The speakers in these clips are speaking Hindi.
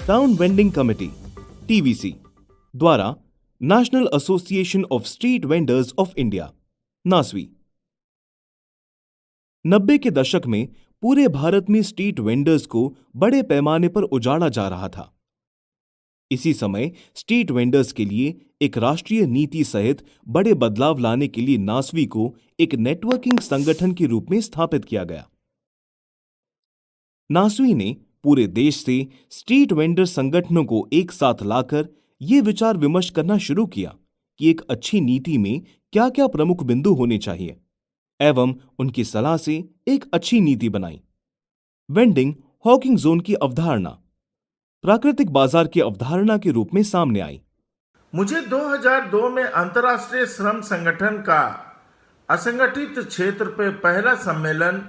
टाउन वेंडिंग कमेटी टीवीसी द्वारा National Association of Street Vendors of India NASVI 90 के दशक में पूरे भारत में स्ट्रीट वेंडर्स को बड़े पैमाने पर उजाड़ा जा रहा था। इसी समय स्ट्रीट वेंडर्स के लिए एक राष्ट्रीय नीति सहित बड़े बदलाव लाने के लिए नासवी को एक नेटवर्किंग संगठन के रूप में स्थापित किया गया। नासवी ने पूरे देश से स्ट्रीट वेंडर संगठनों को एक साथ लाकर यह विचार विमर्श करना शुरू किया कि एक अच्छी नीति में क्या क्या प्रमुख बिंदु होने चाहिए एवं उनकी सलाह से एक अच्छी नीति बनाई। वेंडिंग हॉकिंग जोन की अवधारणा प्राकृतिक बाजार की अवधारणा के रूप में सामने आई। मुझे 2002 में अंतर्राष्ट्रीय श्रम संगठन का असंगठित क्षेत्र पे पहला सम्मेलन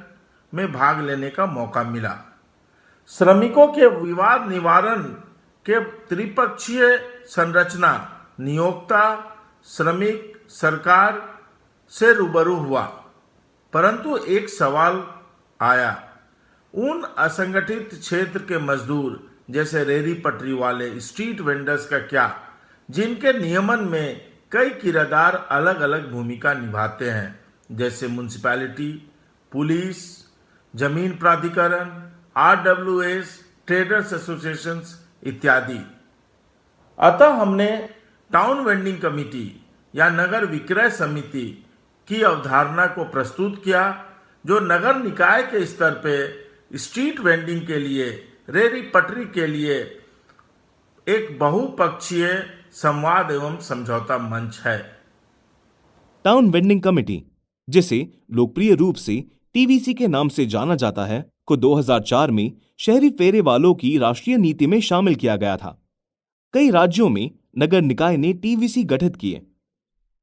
में भाग लेने का मौका मिला। श्रमिकों के विवाद निवारण के त्रिपक्षीय संरचना नियोक्ता श्रमिक सरकार से रूबरू हुआ, परंतु एक सवाल आया, उन असंगठित क्षेत्र के मजदूर जैसे रेहड़ी पटरी वाले स्ट्रीट वेंडर्स का क्या, जिनके नियमन में कई किरदार अलग अलग भूमिका निभाते हैं, जैसे म्युनिसिपैलिटी, पुलिस, जमीन प्राधिकरण, RWAs, ट्रेडर्स एसोसिएशंस इत्यादि। अतः हमने टाउन वेंडिंग कमेटी या नगर विक्रय समिति की अवधारणा को प्रस्तुत किया, जो नगर निकाय के स्तर पे स्ट्रीट वेंडिंग के लिए, रेहड़ी पटरी के लिए एक बहुपक्षीय संवाद एवं समझौता मंच है। टाउन वेंडिंग कमेटी, जिसे लोकप्रिय रूप से टीवीसी के नाम से जाना जाता है, को 2004 में शहरी फेरे वालों की राष्ट्रीय नीति में शामिल किया गया था। कई राज्यों में नगर निकाय ने टीवीसी गठित किए।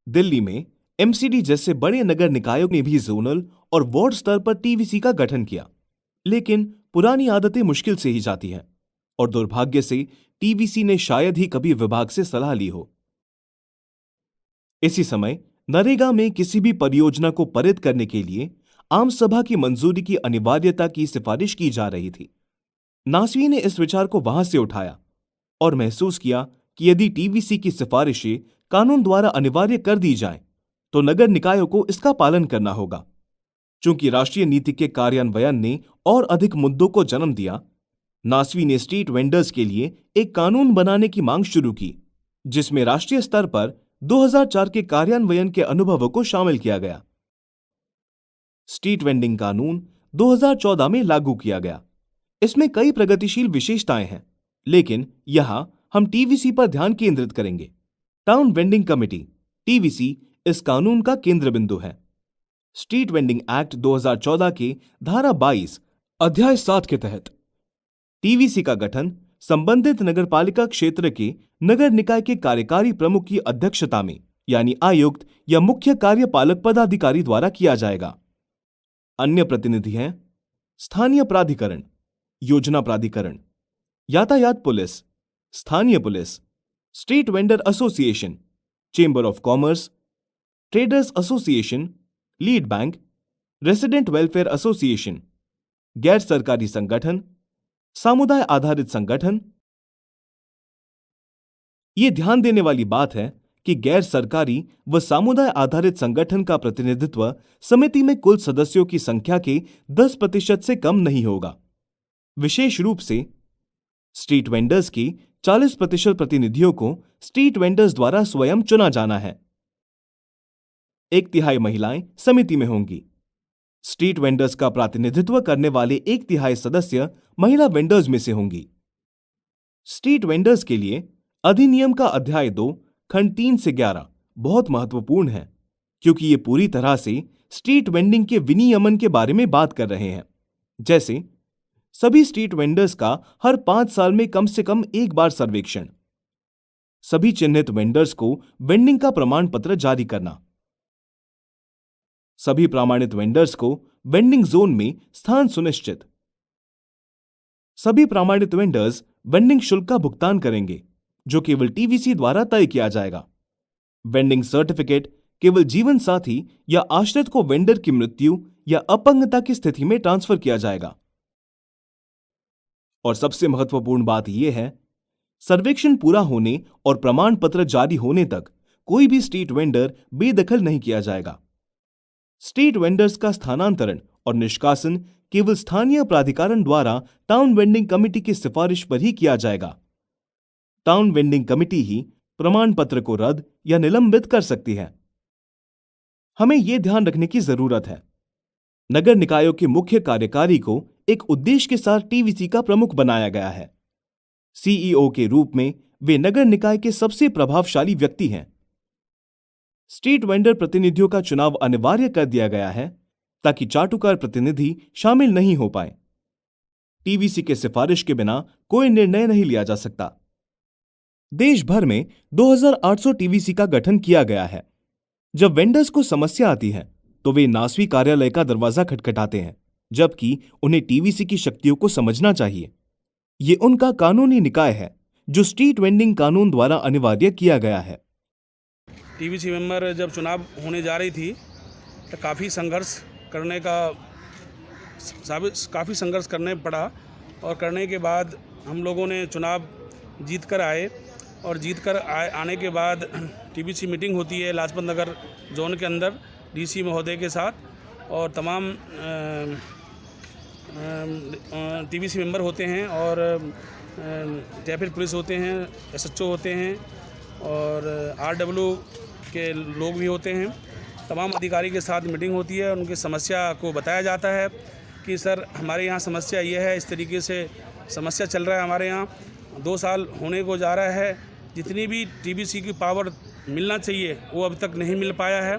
दिल्ली में एमसीडी जैसे बड़े नगर निकायों ने भी जोनल और वार्ड स्तर पर टीवीसी का गठन किया, लेकिन पुरानी आदतें मुश्किल से ही जाती हैं और दुर्भाग्य से टीवीसी ने शायद ही कभी विभाग से सलाह ली हो। इसी समय नरेगा में किसी भी परियोजना को पारित करने के लिए आम सभा की मंजूरी की अनिवार्यता की सिफारिश की जा रही थी। नासवी ने इस विचार को वहां से उठाया और महसूस किया कि यदि टीवीसी की सिफारिशें कानून द्वारा अनिवार्य कर दी जाएं, तो नगर निकायों को इसका पालन करना होगा। चूंकि राष्ट्रीय नीति के कार्यान्वयन ने और अधिक मुद्दों को जन्म दिया, नासवी ने स्ट्रीट वेंडर्स के लिए एक कानून बनाने की मांग शुरू की, जिसमें राष्ट्रीय स्तर पर 2004 के कार्यान्वयन के अनुभवों को शामिल किया गया। स्ट्रीट वेंडिंग कानून 2014 में लागू किया गया। इसमें कई प्रगतिशील विशेषताएं हैं, लेकिन यहां हम टीवीसी पर ध्यान केंद्रित करेंगे। टाउन वेंडिंग कमेटी टीवीसी इस कानून का केंद्र बिंदु है। स्ट्रीट वेंडिंग एक्ट 2014 के धारा 22 अध्याय 7 के तहत टीवीसी का गठन संबंधित नगरपालिका क्षेत्र के नगर निकाय के कार्यकारी प्रमुख की अध्यक्षता में, यानी आयुक्त या मुख्य कार्यपालक पदाधिकारी द्वारा किया जाएगा। अन्य प्रतिनिधि हैं स्थानीय प्राधिकरण, योजना प्राधिकरण, यातायात पुलिस, स्थानीय police, street vendor association, chamber of commerce, traders association, lead bank, resident welfare association, गैर सरकारी संगठन, समुदाय आधारित संगठन। यह ध्यान देने वाली बात है कि गैर सरकारी व समुदाय आधारित संगठन का प्रतिनिधित्व समिति में कुल सदस्यों की संख्या के 10% से कम नहीं होगा। विशेष रूप से स्ट्रीट वेंडर्स की 40% प्रतिनिधियों को स्ट्रीट वेंडर्स द्वारा स्वयं चुना जाना है। 1/3 महिलाएं समिति में होंगी। स्ट्रीट वेंडर्स का प्रतिनिधित्व करने वाले 1/3 सदस्य महिला वेंडर्स में से होंगी। स्ट्रीट वेंडर्स के लिए अधिनियम का अध्याय 2 खंड 3 से 11 बहुत महत्वपूर्ण है, क्योंकि ये पूरी तरह से स्ट्रीट वेंडिंग के विनियमन के बारे में बात कर रहे हैं। जैसे सभी स्ट्रीट वेंडर्स का हर 5 साल में कम से कम एक बार सर्वेक्षण, सभी चिन्हित वेंडर्स को वेंडिंग का प्रमाण पत्र जारी करना, सभी प्रमाणित वेंडर्स को वेंडिंग जोन में स्थान सुनिश्चित, सभी प्रमाणित वेंडर्स वेंडिंग शुल्क का भुगतान करेंगे, जो केवल टीवीसी द्वारा तय किया जाएगा। वेंडिंग सर्टिफिकेट केवल जीवन साथी या आश्रित को वेंडर की मृत्यु या अपंगता की स्थिति में ट्रांसफर किया जाएगा। और सबसे महत्वपूर्ण बात यह है सर्वेक्षण पूरा होने और प्रमाण पत्र जारी होने तक कोई भी स्ट्रीट वेंडर बेदखल नहीं किया जाएगा। स्ट्रीट वेंडर्स का स्थानांतरण और निष्कासन केवल स्थानीय प्राधिकरण द्वारा टाउन वेंडिंग कमेटी की सिफारिश पर ही किया जाएगा। टाउन वेंडिंग कमेटी ही प्रमाण पत्र को रद्द या निलंबित कर सकती है। हमें यह ध्यान रखने की जरूरत है, नगर निकायों के मुख्य कार्यकारी को एक उद्देश्य के साथ टीवीसी का प्रमुख बनाया गया है। सीईओ के रूप में वे नगर निकाय के सबसे प्रभावशाली व्यक्ति हैं। स्ट्रीट वेंडर प्रतिनिधियों का चुनाव अनिवार्य कर दिया गया है ताकि चाटुकार प्रतिनिधि शामिल नहीं हो पाए। टीवीसी के सिफारिश के बिना कोई निर्णय नहीं लिया जा सकता। देश भर में 2800 टीवीसी का गठन किया गया है। जब वेंडर्स को समस्या आती है तो वे नासवी कार्यालय का दरवाजा खटखटाते हैं, जबकि उन्हें टीवीसी की शक्तियों को समझना चाहिए। ये उनका कानूनी निकाय है जो स्ट्रीट वेंडिंग कानून द्वारा अनिवार्य किया गया है। टीवीसी मेंबर जब चुनाव होने जा रही थी तो काफ़ी संघर्ष करने पड़ा और करने के बाद हम लोगों ने चुनाव जीत कर आए और आने के बाद टीवीसी मीटिंग होती है लाजपत नगर जोन के अंदर डीसी महोदय के साथ और तमाम टीवीसी मेंबर होते हैं और ट्रैफिक पुलिस होते हैं, एसएचओ होते हैं और आरडब्ल्यू के लोग भी होते हैं। तमाम अधिकारी के साथ मीटिंग होती है, उनकी समस्या को बताया जाता है कि सर हमारे यहाँ समस्या ये है, इस तरीके से समस्या चल रहा है हमारे यहाँ, 2 साल होने को जा रहा है, जितनी भी टीवीसी की पावर मिलना चाहिए वो अब तक नहीं मिल पाया है।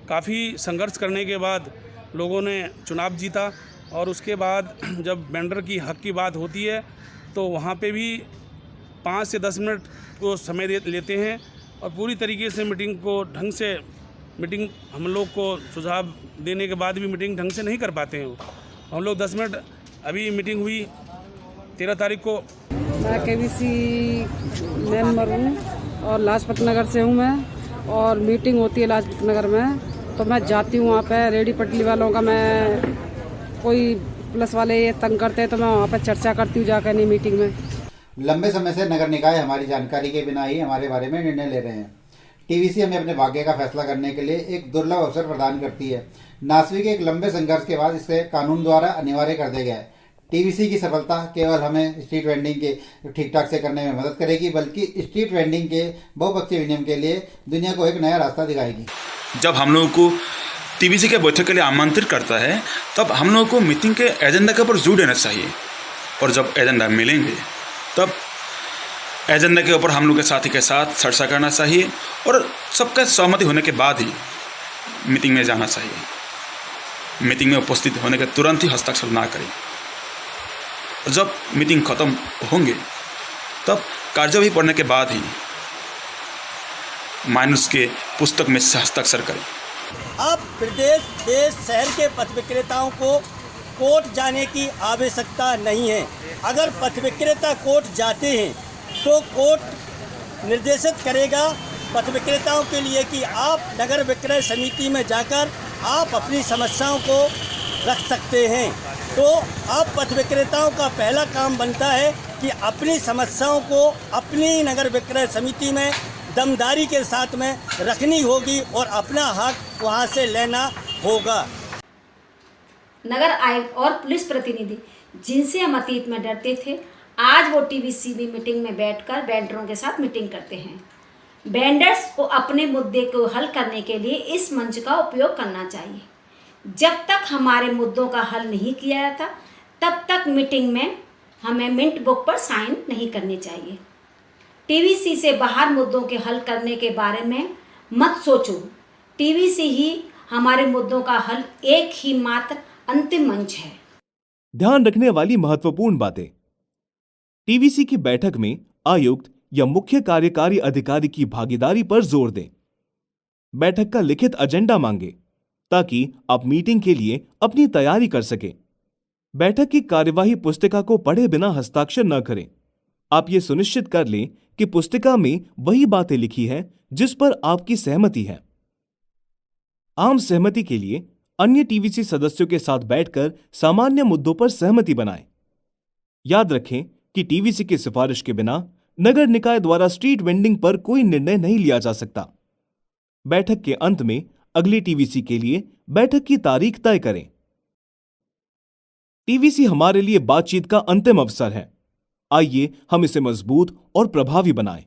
काफ़ी संघर्ष करने के बाद लोगों ने चुनाव जीता और उसके बाद जब वेंडर की हक की बात होती है तो वहाँ पे भी 5 से 10 मिनट को समय लेते हैं और पूरी तरीके से मीटिंग हम लोग को सुझाव देने के बाद भी मीटिंग ढंग से नहीं कर पाते हैं। हम लोग 10 मिनट, अभी मीटिंग हुई 13 तारीख को। मैं केवीसी मेंबर हूँ और लाजपत नगर से हूँ मैं, और मीटिंग होती है लाजपत नगर में तो मैं जाती हूँ वहाँ पे। रेडी पटली वालों का मैं कोई पुलिस वाले ये तंग करते हैं तो मैं वहाँ पे चर्चा करती हूँ जाकर नहीं मीटिंग में। लंबे समय से नगर निकाय हमारी जानकारी के बिना ही हमारे बारे में निर्णय ले रहे हैं। टीवीसी हमें अपने भाग्य का फैसला करने के लिए एक दुर्लभ अवसर प्रदान करती है। नासवी के एक लंबे संघर्ष के बाद इसे कानून द्वारा अनिवार्य कर दिया गया है। टीवीसी की सफलता केवल हमें स्ट्रीट वेंडिंग के ठीक ठाक से करने में मदद करेगी, बल्कि स्ट्रीट वेंडिंग के बहुपक्षीय विनियम के लिए दुनिया को एक नया रास्ता दिखाएगी। जब हम लोगों को टीवीसी के बैठक के लिए आमंत्रित करता है तब हम लोगों को मीटिंग के एजेंडा के ऊपर जोर देना चाहिए और जब एजेंडा मिलेंगे तब एजेंडा के ऊपर हम लोग के साथी के साथ चर्चा करना चाहिए और सबका सहमति होने के बाद ही मीटिंग में जाना चाहिए। मीटिंग में उपस्थित होने के तुरंत ही हस्ताक्षर ना करें। जब मीटिंग खत्म होंगे तब कार्यवाही पढ़ने के बाद ही माइनस के पुस्तक में हस्ताक्षर करें। अब प्रदेश, देश, शहर के पथ विक्रेताओं को कोर्ट जाने की आवश्यकता नहीं है। अगर पथ विक्रेता कोर्ट जाते हैं तो कोर्ट निर्देशित करेगा पथ विक्रेताओं के लिए कि आप नगर विक्रय समिति में जाकर आप अपनी समस्याओं को रख सकते हैं। तो अब पथ विक्रेताओं का पहला काम बनता है कि अपनी समस्याओं को अपनी नगर विक्रय समिति में दमदारी के साथ में रखनी होगी और अपना हक वहां से लेना होगा। नगर आयुक्त और पुलिस प्रतिनिधि जिनसे हम अतीत में डरते थे, आज वो टीवीसी मीटिंग में बैठकर वेंडरों के साथ मीटिंग करते हैं। वेंडर्स को अपने मुद्दे को हल करने के लिए इस मंच का उपयोग करना चाहिए। जब तक हमारे मुद्दों का हल नहीं किया जाता तब तक मीटिंग में हमें मिंट बुक पर साइन नहीं करनी चाहिए। टीवीसी से बाहर मुद्दों के हल करने के बारे में मत सोचो। टीवीसी ही हमारे मुद्दों का हल एक ही मात्र अंतिम मंच है। ध्यान रखने वाली महत्वपूर्ण बातें। टीवीसी की बैठक में आयुक्त या मुख्य कार्यकारी अधिकारी की भागीदारी पर जोर दें। बैठक का लिखित एजेंडा मांगे ताकि आप मीटिंग के लिए अपनी तैयारी कर सकें। बैठक की कार्यवाही पुस्तिका को पढ़े बिना हस्ताक्षर न करें। आप ये सुनिश्चित कर लें कि पुस्तिका में वही बातें लिखी हैं जिस पर आपकी सहमति है। आम सहमति के लिए अन्य टीवीसी सदस्यों के साथ बैठकर सामान्य मुद्दों पर सहमति बनाएं। याद रखें कि टीवीसी की सिफारिश के बिना नगर निकाय द्वारा स्ट्रीट वेंडिंग पर कोई निर्णय नहीं लिया जा सकता। बैठक के अंत में अगली टीवीसी के लिए बैठक की तारीख तय करें। टीवीसी हमारे लिए बातचीत का अंतिम अवसर है। आइए हम इसे मजबूत और प्रभावी बनाएं।